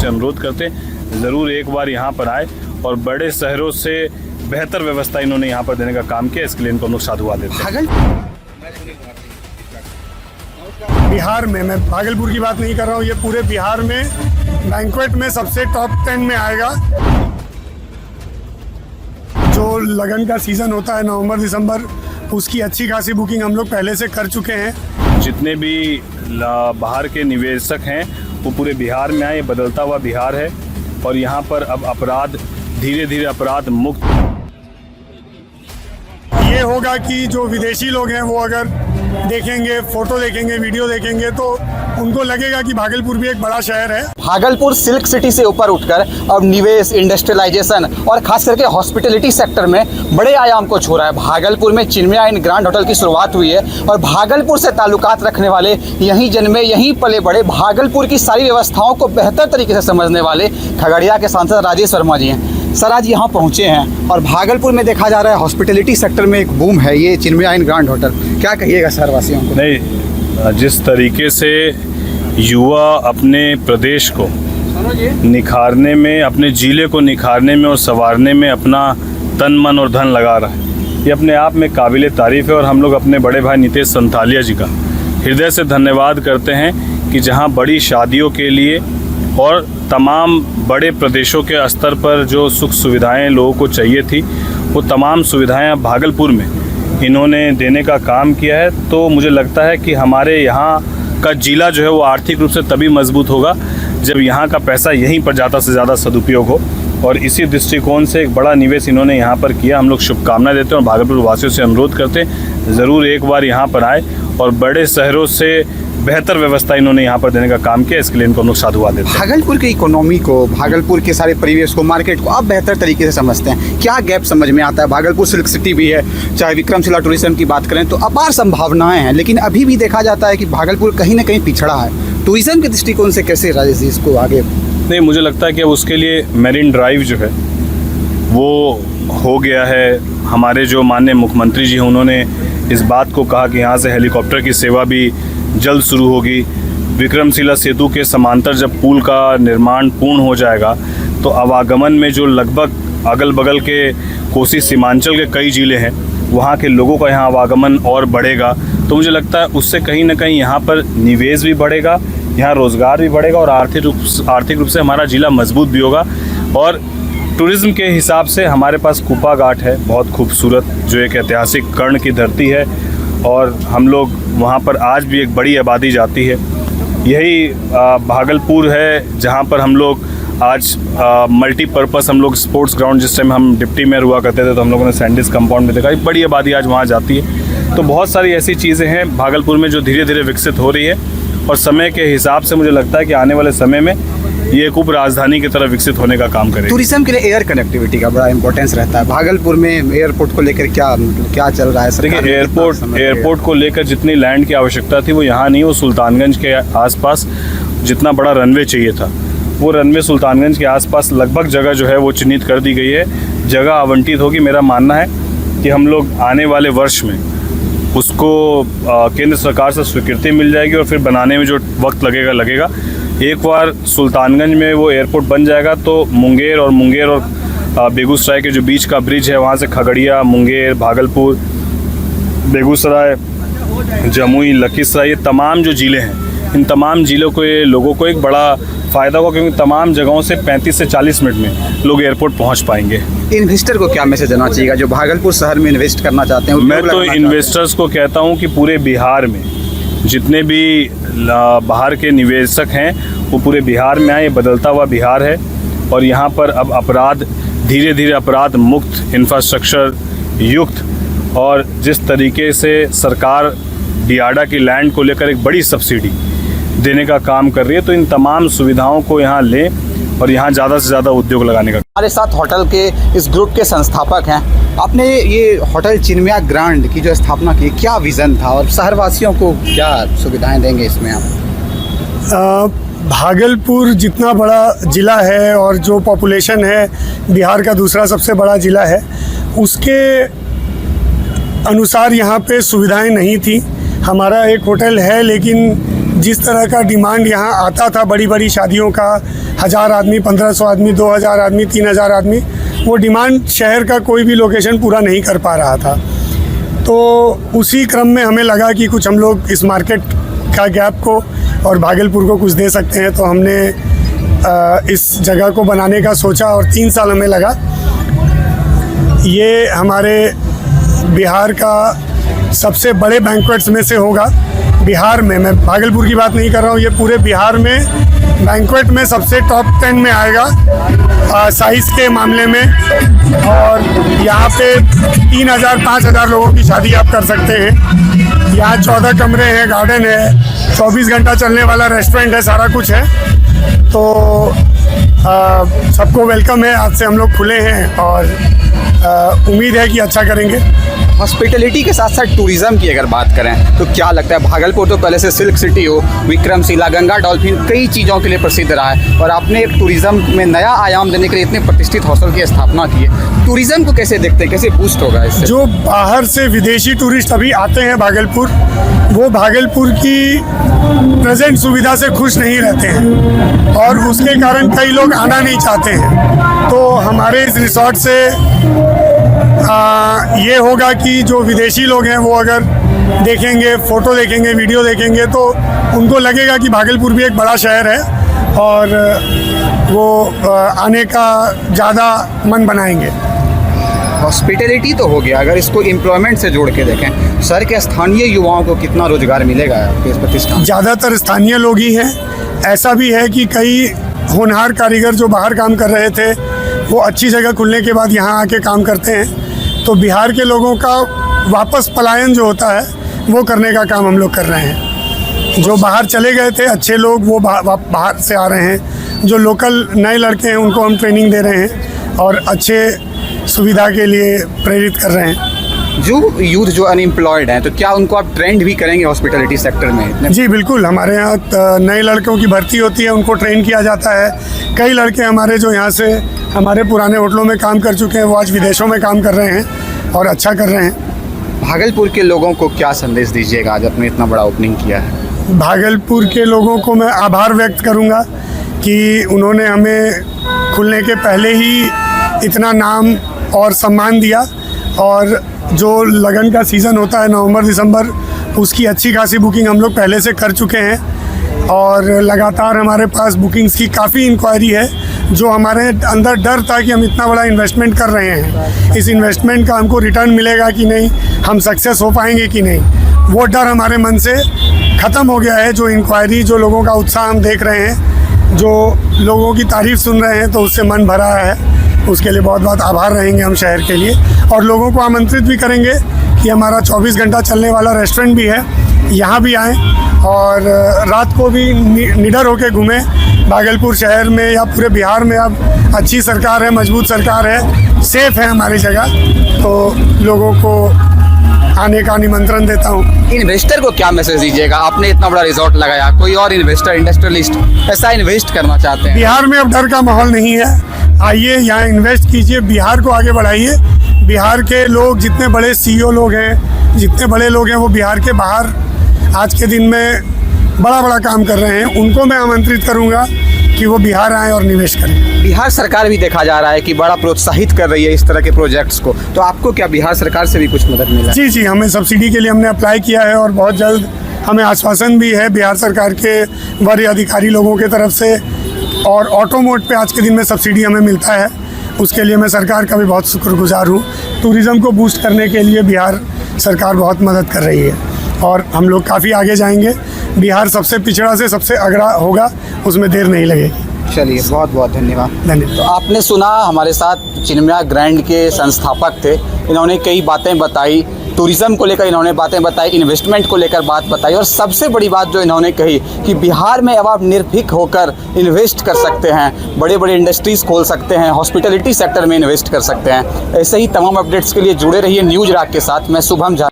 से अनुरोध करते हैं ज़रूर एक बार यहाँ पर आए और बड़े शहरों से बेहतर व्यवस्था इन्होंने यहाँ पर देने का काम किया, इसके लिए इनको हम लोग साधुवाद देते हैं। बिहार में, मैं भागलपुर की बात नहीं कर रहा हूँ, ये पूरे बिहार में बैंक्वेट में सबसे टॉप 10 में आएगा। जो लगन का सीज़न होता है नवंबर दिसंबर, उसकी अच्छी खासी बुकिंग हम लोग पहले से कर चुके हैं। जितने भी बाहर के निवेशक हैं वो पूरे बिहार में आए, बदलता हुआ बिहार है और यहाँ पर अब अपराध धीरे धीरे अपराध मुक्त ये होगा कि जो विदेशी लोग हैं वो अगर देखेंगे, फोटो देखेंगे, वीडियो देखेंगे तो उनको लगेगा कि भागलपुर भी एक बड़ा शहर है। भागलपुर सिल्क सिटी से ऊपर उठकर अब निवेश, इंडस्ट्रियलाइजेशन और खास करके हॉस्पिटलिटी सेक्टर में बड़े आयाम को छू रहा है। भागलपुर में चिन्मया इन ग्रांड होटल की शुरुआत हुई है और भागलपुर से ताल्लुकात रखने वाले, यहीं जन्मे यहीं पले बड़े, भागलपुर की सारी व्यवस्थाओं को बेहतर तरीके से समझने वाले खगड़िया के सांसद राजेश वर्मा जी हैं। सर आज यहाँ पहुँचे हैं और भागलपुर में देखा जा रहा है हॉस्पिटलिटी सेक्टर में एक बूम है, ये चिन्मया इन ग्रांड होटल, क्या कहिएगा शहरवासियों को? नहीं, जिस तरीके से युवा अपने प्रदेश को निखारने में, अपने जिले को निखारने में और संवारने में अपना तन मन और धन लगा रहा है, ये अपने आप में काबिल तारीफ़ है। और हम लोग अपने बड़े भाई नितेश संथालिया जी का हृदय से धन्यवाद करते हैं कि जहाँ बड़ी शादियों के लिए और तमाम बड़े प्रदेशों के स्तर पर जो सुख सुविधाएं लोगों को चाहिए थी, वो तमाम सुविधाएं अब भागलपुर में इन्होंने देने का काम किया है। तो मुझे लगता है कि हमारे यहाँ का जिला जो है वो आर्थिक रूप से तभी मजबूत होगा जब यहाँ का पैसा यहीं पर ज़्यादा से ज़्यादा सदुपयोग हो। और इसी दृष्टिकोण से एक बड़ा निवेश इन्होंने यहाँ पर किया। हम लोग शुभकामनाएं देते हैं और भागलपुर वासियों से अनुरोध करते हैं ज़रूर एक बार यहाँ पर आए और बड़े शहरों से बेहतर व्यवस्था इन्होंने यहाँ पर देने का काम किया, इसके लिए इनको हम लोग साधुवाद देते हैं। भागलपुर की इकोनॉमी को, भागलपुर के सारे परिवेश को, मार्केट को आप बेहतर तरीके से समझते हैं, क्या गैप समझ में आता है? भागलपुर सिल्क सिटी भी है, चाहे विक्रमशिला टूरिज्म की बात करें तो अपार संभावनाएं हैं, लेकिन अभी भी देखा जाता है कि भागलपुर कहीं ना कहीं पिछड़ा है। टूरिज्म के दृष्टिकोण से कैसे राजेश जी इसको आगे? नहीं, मुझे लगता है कि अब उसके लिए मेरीन ड्राइव जो है वो हो गया है। हमारे जो माननीय मुख्यमंत्री जी हैं उन्होंने इस बात को कहा कि यहाँ से हेलीकॉप्टर की सेवा भी जल्द शुरू होगी। विक्रमशिला सेतु के समांतर जब पुल का निर्माण पूर्ण हो जाएगा तो आवागमन में जो लगभग अगल बगल के कोसी सीमांचल के कई ज़िले हैं वहाँ के लोगों का यहाँ आवागमन और बढ़ेगा। तो मुझे लगता है उससे कहीं ना कहीं यहाँ पर निवेश भी बढ़ेगा, यहाँ रोज़गार भी बढ़ेगा और आर्थिक रूप से हमारा ज़िला मजबूत भी होगा। और टूरिज़्म के हिसाब से हमारे पास कुपा घाट है बहुत खूबसूरत, जो एक ऐतिहासिक कर्ण की धरती है और हम लोग वहाँ पर आज भी एक बड़ी आबादी जाती है। यही भागलपुर है जहाँ पर हम लोग आज मल्टीपर्पज़ हम लोग स्पोर्ट्स ग्राउंड, जिस टाइम हम डिप्टी मेयर हुआ करते थे तो हम लोगों ने सैंडिस कंपाउंड में देखा, एक बड़ी आबादी आज वहाँ जाती है। तो बहुत सारी ऐसी चीज़ें हैं भागलपुर में जो धीरे धीरे विकसित हो रही है और समय के हिसाब से मुझे लगता है कि आने वाले समय में ये एक उप राजधानी की तरह विकसित होने का काम करेगी। टूरिज्म के लिए एयर कनेक्टिविटी का बड़ा इंपॉर्टेंस रहता है। भागलपुर में एयरपोर्ट को लेकर क्या चल रहा है? देखिए, एयरपोर्ट को लेकर जितनी लैंड की आवश्यकता थी वो यहाँ नहीं, वो सुल्तानगंज के आसपास जितना बड़ा रनवे चाहिए था वो रनवे सुल्तानगंज के आसपास लगभग जगह जो है वो चिन्हित कर दी गई है, जगह आवंटित होगी। मेरा मानना है कि हम लोग आने वाले वर्ष में उसको केंद्र सरकार से स्वीकृति मिल जाएगी और फिर बनाने में जो वक्त लगेगा। एक बार सुल्तानगंज में वो एयरपोर्ट बन जाएगा तो मुंगेर और बेगूसराय के जो बीच का ब्रिज है वहाँ से खगड़िया, मुंगेर, भागलपुर, बेगूसराय, जमुई, लखीसराय, ये तमाम जो ज़िले हैं, इन तमाम ज़िलों के लोगों को एक बड़ा फ़ायदा होगा क्योंकि तमाम जगहों से 35 से 40 मिनट में लोग एयरपोर्ट पहुँच पाएंगे। इन्वेस्टर को क्या मैसेज देना चाहिएगा जो भागलपुर शहर में इन्वेस्ट करना चाहते हैं? मैं तो इन्वेस्टर्स को कहता हूँ कि पूरे बिहार में जितने भी बाहर के निवेशक हैं वो पूरे बिहार में आए, ये बदलता हुआ बिहार है और यहाँ पर अब अपराध धीरे धीरे अपराध मुक्त, इंफ्रास्ट्रक्चर युक्त और जिस तरीके से सरकार डियाडा की लैंड को लेकर एक बड़ी सब्सिडी देने का काम कर रही है, तो इन तमाम सुविधाओं को यहाँ लें और यहाँ ज़्यादा से ज़्यादा उद्योग लगाने का। हमारे साथ होटल के इस ग्रुप के संस्थापक हैं। आपने ये होटल चिन्मया ग्रांड की जो स्थापना की, क्या विज़न था और शहरवासियों को क्या सुविधाएं देंगे इसमें आप? भागलपुर जितना बड़ा ज़िला है और जो पॉपुलेशन है बिहार का दूसरा सबसे बड़ा ज़िला है, उसके अनुसार यहाँ पे सुविधाएं नहीं थी। हमारा एक होटल है लेकिन जिस तरह का डिमांड यहाँ आता था बड़ी बड़ी शादियों का, 1000 आदमी, 1500 आदमी, 2000 आदमी, 3000 आदमी, वो डिमांड शहर का कोई भी लोकेशन पूरा नहीं कर पा रहा था। तो उसी क्रम में हमें लगा कि कुछ हम लोग इस मार्केट का गैप को और भागलपुर को कुछ दे सकते हैं, तो हमने इस जगह को बनाने का सोचा और 3 साल हमें लगा। ये हमारे बिहार का सबसे बड़े बैंक्वेट्स में से होगा। बिहार में, मैं भागलपुर की बात नहीं कर रहा हूँ, ये पूरे बिहार में बैंक्वेट में सबसे टॉप 10 में आएगा साइज़ के मामले में। और यहाँ पे 3000-5000 लोगों की शादी आप कर सकते हैं। यहाँ 14 कमरे हैं, गार्डन है, 24 घंटा चलने वाला रेस्टोरेंट है, सारा कुछ है। तो सबको वेलकम है। आज से हम लोग खुले हैं और उम्मीद है कि अच्छा करेंगे। हॉस्पिटलिटी के साथ साथ टूरिज़्म की अगर बात करें तो क्या लगता है, भागलपुर तो पहले से सिल्क सिटी हो, विक्रमशिला, गंगा डॉल्फिन कई चीज़ों के लिए प्रसिद्ध रहा है, और आपने एक टूरिज़्म में नया आयाम देने के लिए इतने प्रतिष्ठित हॉस्टल की स्थापना की है। टूरिज़्म को कैसे देखते हैं, कैसे बूस्ट होगा इससे? जो बाहर से विदेशी टूरिस्ट अभी आते हैं भागलपुर, वो भागलपुर की प्रेजेंट सुविधा से खुश नहीं रहते हैं और उसके कारण कई लोग आना नहीं चाहते हैं। तो हमारे इस रिसोर्ट से ये होगा कि जो विदेशी लोग हैं वो अगर देखेंगे, फ़ोटो देखेंगे, वीडियो देखेंगे, तो उनको लगेगा कि भागलपुर भी एक बड़ा शहर है और वो आने का ज़्यादा मन बनाएंगे। हॉस्पिटैलिटी तो हो गया, अगर इसको एम्प्लॉयमेंट से जोड़ के देखें, शहर के स्थानीय युवाओं को कितना रोजगार मिलेगा आपके इस प्रतिष्ठान? ज़्यादातर स्थानीय लोग ही हैं। ऐसा भी है कि कई होनहार कारीगर जो बाहर काम कर रहे थे, वो अच्छी जगह खुलने के बाद यहाँ आके काम करते हैं। तो बिहार के लोगों का वापस पलायन जो होता है वो करने का काम हम लोग कर रहे हैं। जो बाहर चले गए थे अच्छे लोग, वो बाहर से आ रहे हैं। जो लोकल नए लड़के हैं उनको हम ट्रेनिंग दे रहे हैं और अच्छे सुविधा के लिए प्रेरित कर रहे हैं। जो यूथ जो अनएम्प्लॉयड हैं, तो क्या उनको आप ट्रेंड भी करेंगे हॉस्पिटैलिटी सेक्टर में? जी बिल्कुल, हमारे यहाँ नए लड़कों की भर्ती होती है, उनको ट्रेन किया जाता है। कई लड़के हमारे जो यहाँ से हमारे पुराने होटलों में काम कर चुके हैं, वो आज विदेशों में काम कर रहे हैं और अच्छा कर रहे हैं। भागलपुर के लोगों को क्या संदेश दीजिएगा, आज आपने इतना बड़ा ओपनिंग किया है? भागलपुर के लोगों को मैं आभार व्यक्त करूँगा कि उन्होंने हमें खुलने के पहले ही इतना नाम और सम्मान दिया। और जो लगन का सीज़न होता है नवंबर-दिसंबर, उसकी अच्छी खासी बुकिंग हम लोग पहले से कर चुके हैं और लगातार हमारे पास बुकिंग्स की काफ़ी इंक्वायरी है। जो हमारे अंदर डर था कि हम इतना बड़ा इन्वेस्टमेंट कर रहे हैं, इस इन्वेस्टमेंट का हमको रिटर्न मिलेगा कि नहीं, हम सक्सेस हो पाएंगे कि नहीं, वो डर हमारे मन से ख़त्म हो गया है। जो इंक्वायरी, जो लोगों का उत्साह हम देख रहे हैं, जो लोगों की तारीफ़ सुन रहे हैं, तो उससे मन भरा है। उसके लिए बहुत बहुत आभार रहेंगे हम शहर के लिए। और लोगों को आमंत्रित भी करेंगे कि हमारा 24 घंटा चलने वाला रेस्टोरेंट भी है, यहाँ भी आएँ और रात को भी निडर होकर घूमें। भागलपुर शहर में या पूरे बिहार में अब अच्छी सरकार है, मजबूत सरकार है, सेफ़ है हमारी जगह, तो लोगों को आने का निमंत्रण देता हूँ। इन्वेस्टर को क्या मैसेज दीजिएगा? आपने इतना बड़ा रिजॉर्ट लगाया, कोई और इन्वेस्टर, इंडस्ट्रियलिस्ट ऐसा इन्वेस्ट करना चाहते हैं? बिहार में अब डर का माहौल नहीं है। आइए यहाँ इन्वेस्ट कीजिए, बिहार को आगे बढ़ाइए। बिहार के लोग, जितने बड़े CEO लोग हैं, जितने बड़े लोग हैं, वो बिहार के बाहर आज के दिन में बड़ा काम कर रहे हैं। उनको मैं आमंत्रित करूँगा कि वो बिहार आएँ और निवेश करें। बिहार सरकार भी देखा जा रहा है कि बड़ा प्रोत्साहित कर रही है इस तरह के प्रोजेक्ट्स को, तो आपको क्या बिहार सरकार से भी कुछ मदद मिला? जी, हमें सब्सिडी के लिए हमने अप्लाई किया है और बहुत जल्द हमें आश्वासन भी है बिहार सरकार के वरीय अधिकारी लोगों के तरफ से। और ऑटो मोड पे आज के दिन में सब्सिडी हमें मिलता है, उसके लिए मैं सरकार का भी बहुत शुक्रगुजार हूँ। टूरिज़्म को बूस्ट करने के लिए बिहार सरकार बहुत मदद कर रही है और हम लोग काफ़ी आगे जाएंगे। बिहार सबसे पिछड़ा से सबसे अगड़ा होगा, उसमें देर नहीं लगेगी। चलिए, बहुत बहुत धन्यवाद। धन्यवाद। तो आपने सुना, हमारे साथ चिन्मया ग्रैंड के संस्थापक थे। इन्होंने कई बातें बताई, टूरिज़्म को लेकर इन्होंने बातें बताई, इन्वेस्टमेंट को लेकर बात बताई, और सबसे बड़ी बात जो इन्होंने कही कि बिहार में अब आप निर्भीक होकर इन्वेस्ट कर सकते हैं, बड़े बड़े इंडस्ट्रीज़ खोल सकते हैं, हॉस्पिटैलिटी सेक्टर में इन्वेस्ट कर सकते हैं। ऐसे ही तमाम अपडेट्स के लिए जुड़े रहिए न्यूज़ रॉक के साथ। मैं शुभम झा।